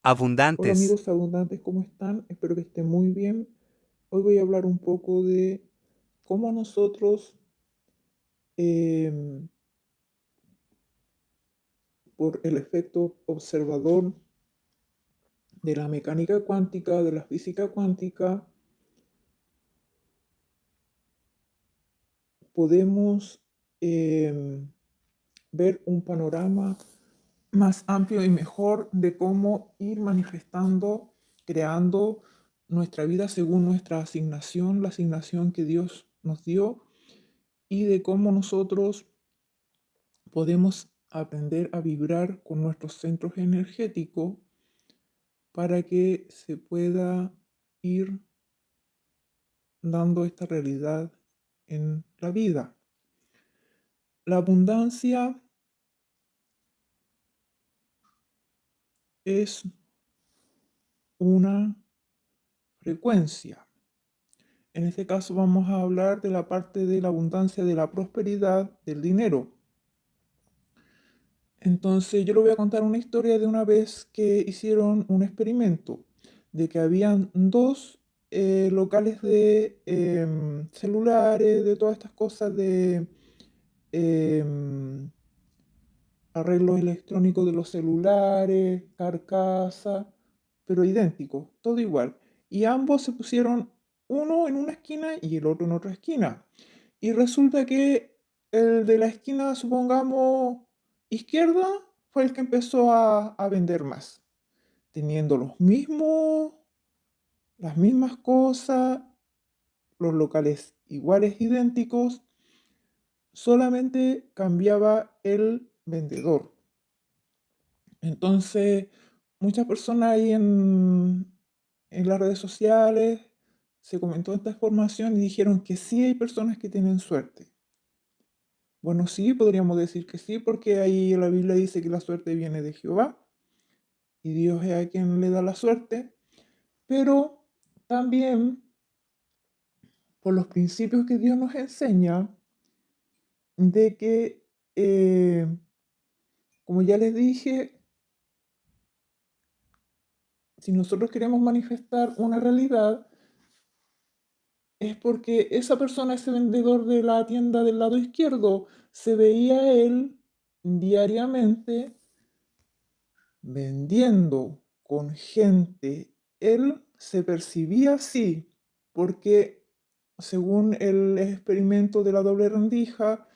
Hola Abundantes. amigos abundantes, ¿cómo están? Espero que estén muy bien. Hoy voy a hablar un poco de cómo nosotros, em, por el efecto observador de la mecánica cuántica, de la física cuántica, podemos em, ver un panorama más amplio y mejor de cómo ir manifestando, creando nuestra vida según nuestra asignación, la asignación que Dios nos dio, y de cómo nosotros podemos aprender a vibrar con nuestros centros energéticos para que se pueda ir dando esta realidad en la vida. La abundancia es una frecuencia. En este caso vamos a hablar de la parte de la abundancia, de la prosperidad, del dinero. Entonces yo le voy a contar una historia de una vez que hicieron un experimento de que habían dos locales de celulares, de todas estas cosas de em, arreglos electrónicos de los celulares, carcasa, pero idénticos, todo igual. Y ambos se pusieron uno en una esquina y el otro en otra esquina. Y resulta que el de la esquina, supongamos, izquierda, fue el que empezó a vender más, teniendo las mismas cosas, los locales iguales, idénticos, solamente cambiaba el vendedor. Entonces, muchas personas ahí en las redes sociales se comentó esta información y dijeron que sí hay personas que tienen suerte. Bueno, sí, podríamos decir que sí, porque ahí la Biblia dice que la suerte viene de Jehová y Dios es a quien le da la suerte, pero también por los principios que Dios nos enseña, de que, como ya les dije, si nosotros queremos manifestar una realidad, es porque esa persona, ese vendedor de la tienda del lado izquierdo, se veía él diariamente vendiendo con gente. Él se percibía así, porque según el experimento de la doble rendija,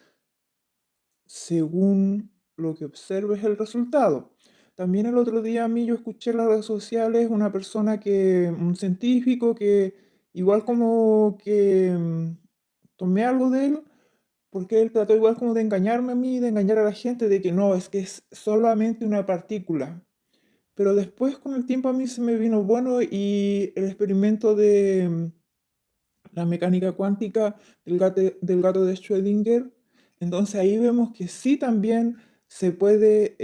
según lo que observes el resultado. También el otro día a mí yo escuché en las redes sociales una persona un científico que igual como que tomé algo de él, porque él trató igual como de engañarme a mí, de engañar a la gente, de que no, es que es solamente una partícula. Pero después con el tiempo a mí se me vino bueno y el experimento de la mecánica cuántica del gato de Schrödinger. Entonces ahí vemos que sí también se puede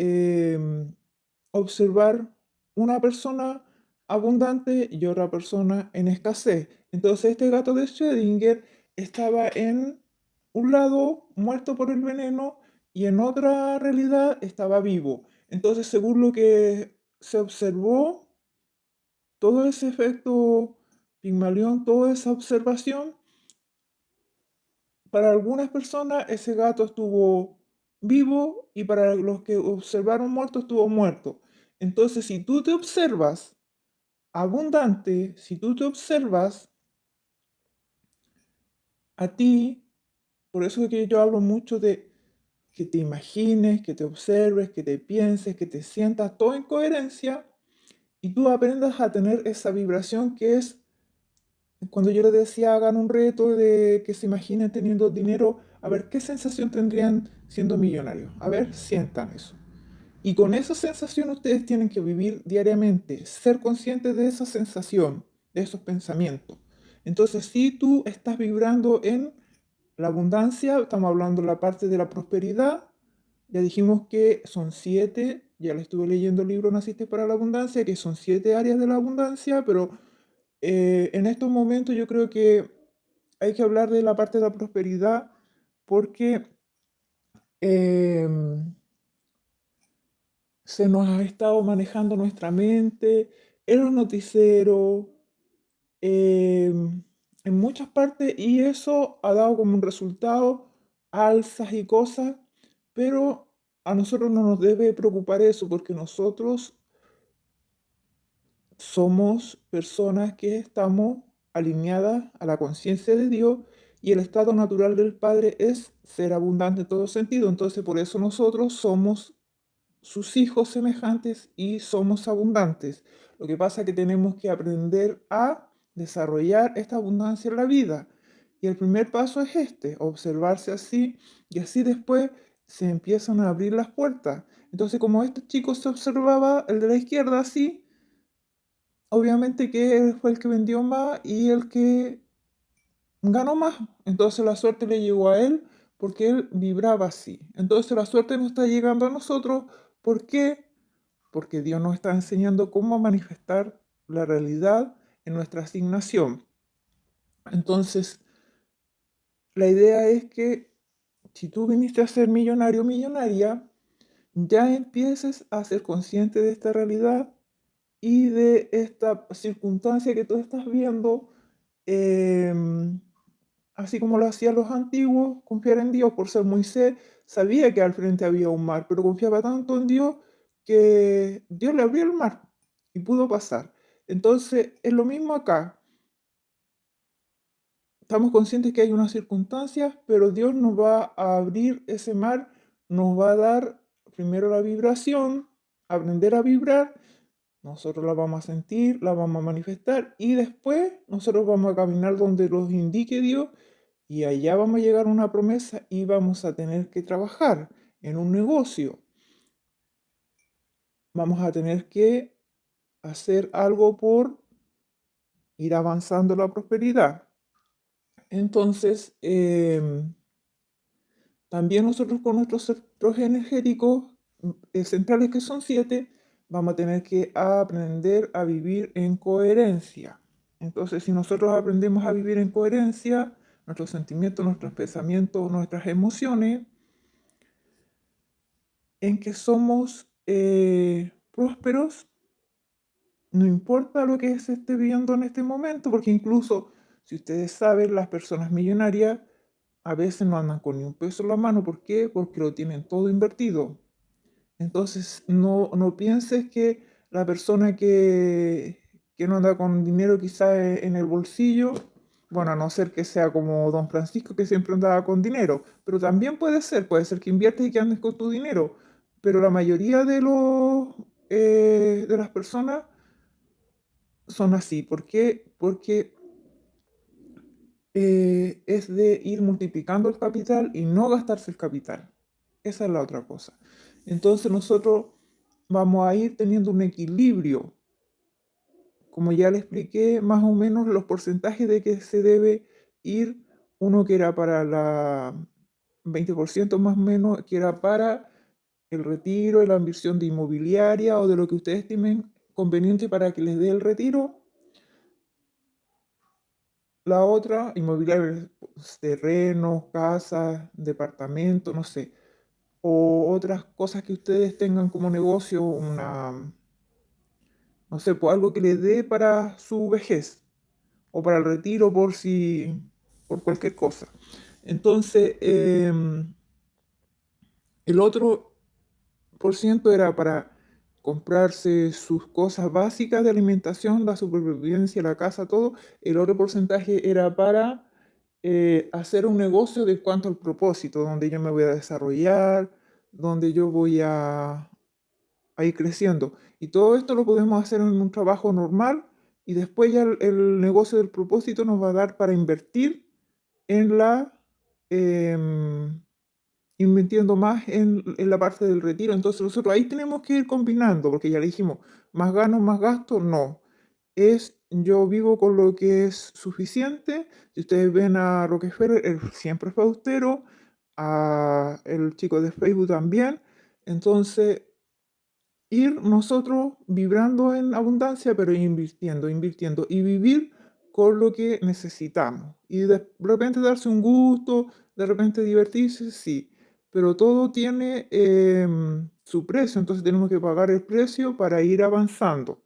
observar una persona abundante y otra persona en escasez. Entonces este gato de Schrödinger estaba en un lado muerto por el veneno y en otra realidad estaba vivo. Entonces, según lo que se observó, todo ese efecto Pigmalión, toda esa observación, para algunas personas ese gato estuvo vivo y para los que observaron muerto estuvo muerto. Entonces, si tú te observas abundante, si tú te observas a ti, por eso es que yo hablo mucho de que te imagines, que te observes, que te pienses, que te sientas todo en coherencia y tú aprendas a tener esa vibración que es cuando yo les decía hagan un reto de que se imaginen teniendo dinero, a ver qué sensación tendrían siendo millonarios. A ver, sientan eso. Y con esa sensación ustedes tienen que vivir diariamente, ser conscientes de esa sensación, de esos pensamientos. Entonces, si tú estás vibrando en la abundancia, estamos hablando de la parte de la prosperidad, ya dijimos que son siete, ya le estuve leyendo el libro Naciste para la Abundancia, que son siete áreas de la abundancia, pero en estos momentos yo creo que hay que hablar de la parte de la prosperidad porque em, se nos ha estado manejando nuestra mente, en los noticieros, en muchas partes, y eso ha dado como un resultado alzas y cosas, pero a nosotros no nos debe preocupar eso porque nosotros somos personas que estamos alineadas a la conciencia de Dios y el estado natural del Padre es ser abundante en todo sentido. Entonces, por eso nosotros somos sus hijos semejantes y somos abundantes. Lo que pasa es que tenemos que aprender a desarrollar esta abundancia en la vida. Y el primer paso es este, observarse así y así después se empiezan a abrir las puertas. Entonces, como este chico se observaba, el de la izquierda así, obviamente que él fue el que vendió más y el que ganó más. Entonces la suerte le llegó a él porque él vibraba así. Entonces la suerte nos está llegando a nosotros. ¿Por qué? Porque Dios nos está enseñando cómo manifestar la realidad en nuestra asignación. Entonces, la idea es que si tú viniste a ser millonario o millonaria, ya empieces a ser consciente de esta realidad y de esta circunstancia que tú estás viendo, em, así como lo hacían los antiguos, confiar en Dios. Por ser Moisés, sabía que al frente había un mar, pero confiaba tanto en Dios que Dios le abrió el mar y pudo pasar. Entonces, es lo mismo acá. Estamos conscientes que hay unas circunstancias, pero Dios nos va a abrir ese mar, nos va a dar primero la vibración, aprender a vibrar. Nosotros la vamos a sentir, la vamos a manifestar y después nosotros vamos a caminar donde nos indique Dios y allá vamos a llegar a una promesa y vamos a tener que trabajar en un negocio. Vamos a tener que hacer algo por ir avanzando la prosperidad. Entonces, también nosotros con nuestros centros energéticos centrales, que son 7, vamos a tener que aprender a vivir en coherencia. Entonces, si nosotros aprendemos a vivir en coherencia, nuestros sentimientos, nuestros pensamientos, nuestras emociones, en que somos prósperos, no importa lo que se esté viendo en este momento, porque incluso, si ustedes saben, las personas millonarias a veces no andan con ni un peso en la mano. ¿Por qué? Porque lo tienen todo invertido. Entonces, no pienses que la persona que no anda con dinero quizá en el bolsillo, bueno, a no ser que sea como Don Francisco, que siempre andaba con dinero, pero también puede ser que inviertes y que andes con tu dinero, pero la mayoría de las personas son así. ¿Por qué? Porque es de ir multiplicando el capital y no gastarse el capital. Esa es la otra cosa. Entonces nosotros vamos a ir teniendo un equilibrio. Como ya le expliqué, más o menos los porcentajes de que se debe ir, uno que era para la 20% más o menos, que era para el retiro y la inversión de inmobiliaria o de lo que ustedes estimen conveniente para que les dé el retiro. La otra, inmobiliaria, pues, terrenos, casas, departamentos, no sé, o otras cosas que ustedes tengan como negocio, no sé, pues algo que les dé para su vejez o para el retiro por cualquier cosa. Entonces, el otro por ciento era para comprarse sus cosas básicas de alimentación, la supervivencia, la casa, todo. El otro porcentaje era para hacer un negocio de cuanto al propósito, donde yo me voy a desarrollar, donde yo voy a ir creciendo. Y todo esto lo podemos hacer en un trabajo normal y después ya el negocio del propósito nos va a dar para invertir en em, invirtiendo más en la parte del retiro. Entonces nosotros ahí tenemos que ir combinando, porque ya le dijimos, más gano, más gasto, no. Es yo vivo con lo que es suficiente. Si ustedes ven a Rockefeller, él siempre fue austero, a el chico de Facebook también. Entonces, ir nosotros vibrando en abundancia, pero invirtiendo, invirtiendo y vivir con lo que necesitamos. Y de repente darse un gusto, de repente divertirse, sí, pero todo tiene su precio, entonces tenemos que pagar el precio para ir avanzando.